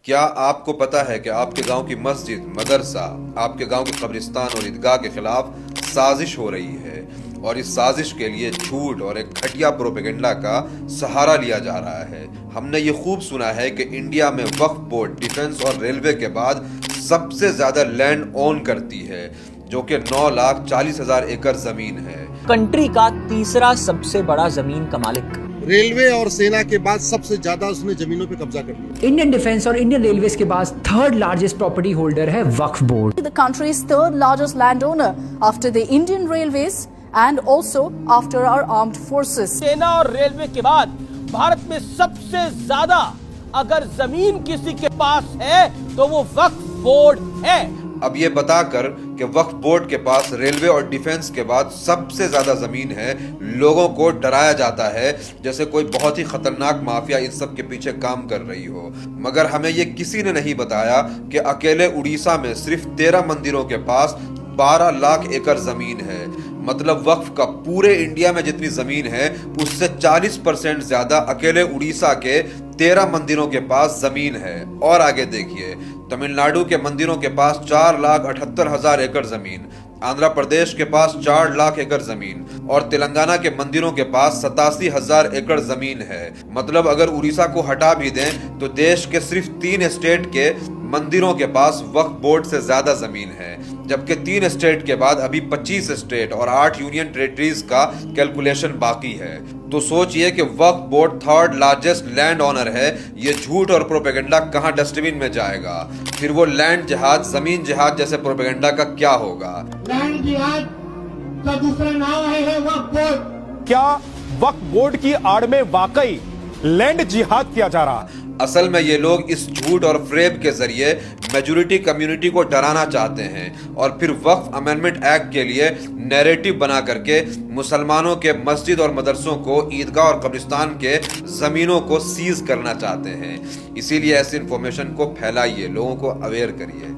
क्या आपको पता है कि आपके गांव की मस्जिद, मदरसा, आपके गांव के कब्रिस्तान और ईदगाह के खिलाफ साजिश हो रही है और इस साजिश के लिए झूठ और एक घटिया प्रोपेगेंडा का सहारा लिया जा रहा है। हमने ये खूब सुना है कि इंडिया में वक्फ बोर्ड डिफेंस और रेलवे के बाद सबसे ज्यादा लैंड ओन करती है, जो कि 9,40,000 एकड़ जमीन है। कंट्री का तीसरा सबसे बड़ा जमीन का मालिक। रेलवे और सेना के बाद सबसे ज्यादा उसने जमीनों पे कब्जा कर लिया। इंडियन डिफेंस और इंडियन रेलवेज के बाद थर्ड लार्जेस्ट प्रॉपर्टी होल्डर है वक्फ board. The country's third largest landowner after the Indian Railways and also after our armed forces. सेना और रेलवे के बाद भारत में सबसे ज्यादा अगर जमीन किसी के पास है तो वो वक्फ बोर्ड है। अब ये बताकर कि वक्फ बोर्ड के पास रेलवे और डिफेंस के बाद सबसे ज्यादा जमीन है, लोगों को डराया जाता है जैसे कोई बहुत ही खतरनाक माफिया इन सब के पीछे काम कर रही हो। मगर हमें ये किसी ने नहीं बताया कि अकेले उड़ीसा में सिर्फ 13 मंदिरों के पास 12 लाख एकड़ जमीन है। मतलब वक्फ का पूरे इंडिया में जितनी जमीन है उससे 40% ज्यादा अकेले उड़ीसा के 13 मंदिरों के पास जमीन है। और आगे देखिए, तमिलनाडु के मंदिरों के पास 4,78,000 एकड़ जमीन, आंध्र प्रदेश के पास 4 लाख एकड़ जमीन और तेलंगाना के मंदिरों के पास 87,000 एकड़ जमीन है। मतलब अगर उड़ीसा को हटा भी दें तो देश के सिर्फ 3 स्टेट के मंदिरों के पास वक्फ बोर्ड से ज्यादा जमीन है, जबकि 3 स्टेट के बाद अभी 25 स्टेट और 8 यूनियन टेरिटरीज का कैलकुलेशन बाकी है। तो सोचिए कि Waqf board third largest land owner है, ये झूठ और प्रोपेगेंडा कहां डस्टबिन में जाएगा? फिर वो लैंड जिहाद, जमीन जिहाद जैसे प्रोपेगेंडा का क्या होगा? लैंड जिहाद का दूसरा नाम है वक्फ बोर्ड। क्या वक्फ बोर्ड की आड़ में वाकई लैंड जिहाद किया जा रहा है? असल में ये लोग इस झूठ और फ्रेब के जरिए मेजॉरिटी कम्युनिटी को डराना चाहते हैं और फिर वक्फ अमेंडमेंट एक्ट के लिए नैरेटिव बना करके मुसलमानों के मस्जिद और मदरसों को, ईदगाह और कब्रिस्तान के जमीनों को सीज करना चाहते हैं। इसीलिए ऐसी इंफॉर्मेशन को फैलाइए, लोगों को अवेयर करिए।